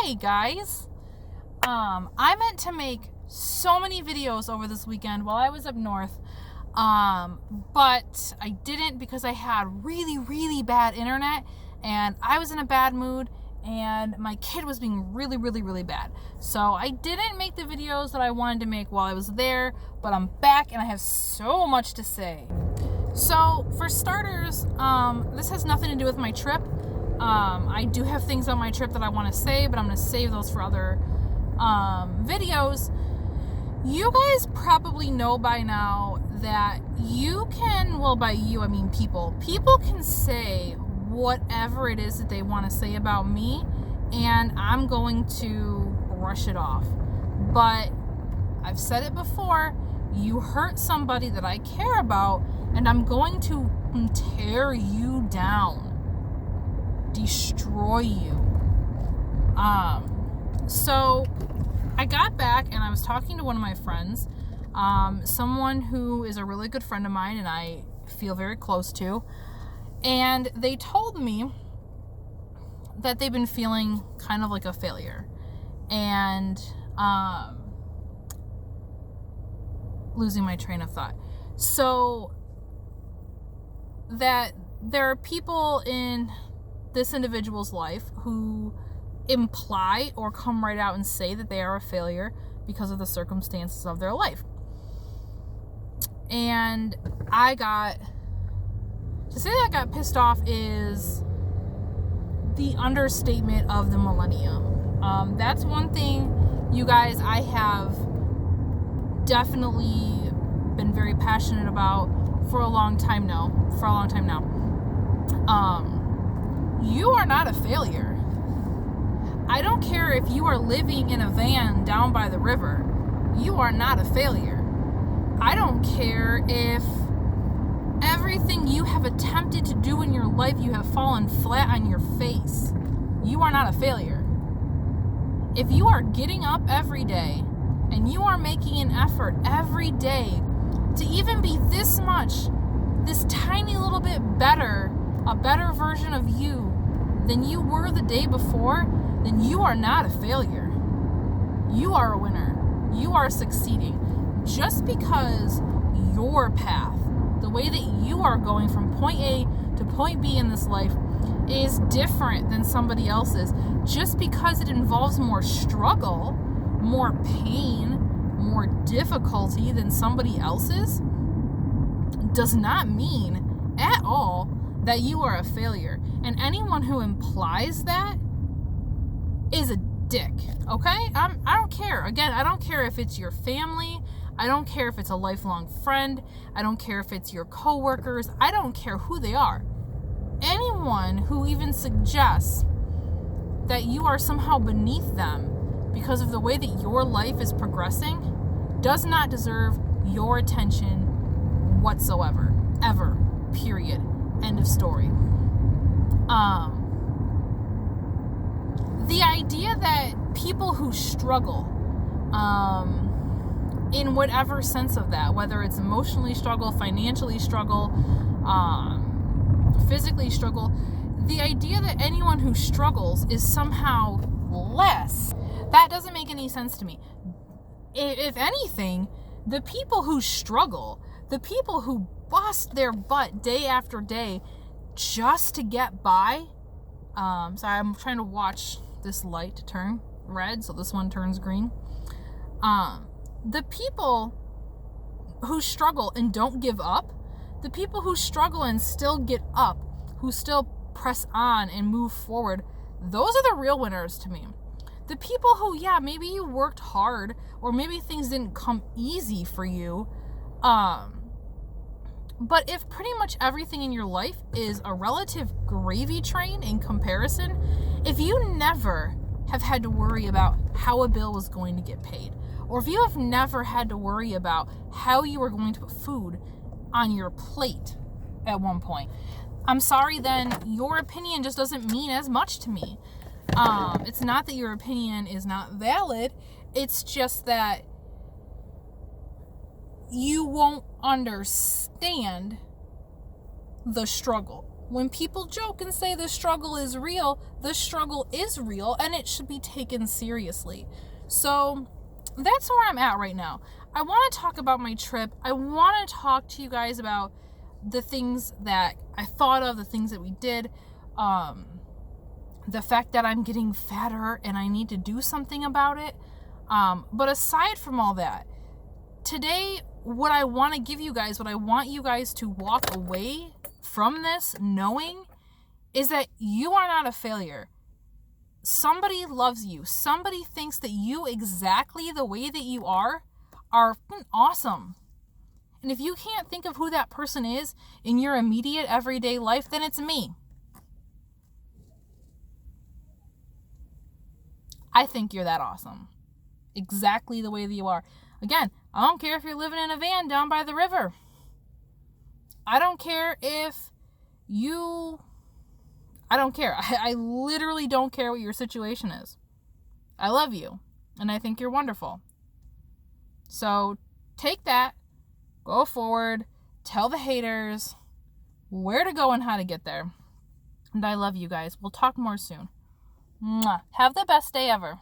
Hi guys. I meant to make so many videos over this weekend while I was up north, but I didn't because I had really bad internet and I was in a bad mood and my kid was being really bad. So I didn't make the videos that I wanted to make while I was there, but I'm back and I have so much to say. So for starters, this has nothing to do with my trip. I do have things on my trip that I want to say, but I'm going to save those for other videos. You guys probably know by now that you can, well, by you I mean people can say whatever it is that they want to say about me, and I'm going to brush it off. But I've said it before, you hurt somebody that I care about, and I'm going to tear you down, destroy you. So I got back and I was talking to one of my friends, someone who is a really good friend of mine and I feel very close to, and they told me that they've been feeling kind of like a failure, and losing my train of thought. So that there are people in this individual's life who imply or come right out and say that they are a failure because of the circumstances of their life. And to say that I got pissed off is the understatement of the millennium. That's one thing, you guys, I have definitely been very passionate about for a long time now. You are not a failure. I don't care if you are living in a van down by the river. You are not a failure. I don't care if everything you have attempted to do in your life, you have fallen flat on your face. You are not a failure. If you are getting up every day and you are making an effort every day to even be this tiny little bit better, a better version of you than you were the day before, then you are not a failure. You are a winner. You are succeeding. Just because your path, the way that you are going from point A to point B in this life, is different than somebody else's, just because it involves more struggle, more pain, more difficulty than somebody else's, does not mean at all that you are a failure. And anyone who implies that is a dick, okay? I don't care. Again, I don't care if it's your family. I don't care if it's a lifelong friend. I don't care if it's your coworkers. I don't care who they are. Anyone who even suggests that you are somehow beneath them because of the way that your life is progressing does not deserve your attention whatsoever. Ever. Period. End of story. The idea that people who struggle, in whatever sense of that, whether it's emotionally struggle, financially struggle, physically struggle, the idea that anyone who struggles is somehow less, that doesn't make any sense to me. If anything, the people who struggle, the people who bust their butt day after day just to get by, sorry, I'm trying to watch this light turn red, so this one turns green. The people who struggle and don't give up, the people who struggle and still get up, who still press on and move forward, those are the real winners to me. The people who, yeah, maybe you worked hard, or maybe things didn't come easy for you, but if pretty much everything in your life is a relative gravy train in comparison, if you never have had to worry about how a bill was going to get paid, or if you have never had to worry about how you were going to put food on your plate at one point, I'm sorry, then your opinion just doesn't mean as much to me. It's not that your opinion is not valid, it's just that you won't understand the struggle. When people joke and say the struggle is real and it should be taken seriously. So that's where I'm at right now. I want to talk about my trip. I want to talk to you guys about the things that I thought of, the things that we did, the fact that I'm getting fatter and I need to do something about it. But aside from all that, today, what I want to give you guys, what I want you guys to walk away from this knowing is that you are not a failure. Somebody loves you. Somebody thinks that you exactly the way that you are awesome. And if you can't think of who that person is in your immediate everyday life, then it's me. I think you're that awesome. Exactly the way that you are. Again, I don't care if you're living in a van down by the river. I don't care if I don't care. I literally don't care what your situation is. I love you, and I think you're wonderful. So take that, go forward, tell the haters where to go and how to get there. And I love you guys. We'll talk more soon. Mwah. Have the best day ever.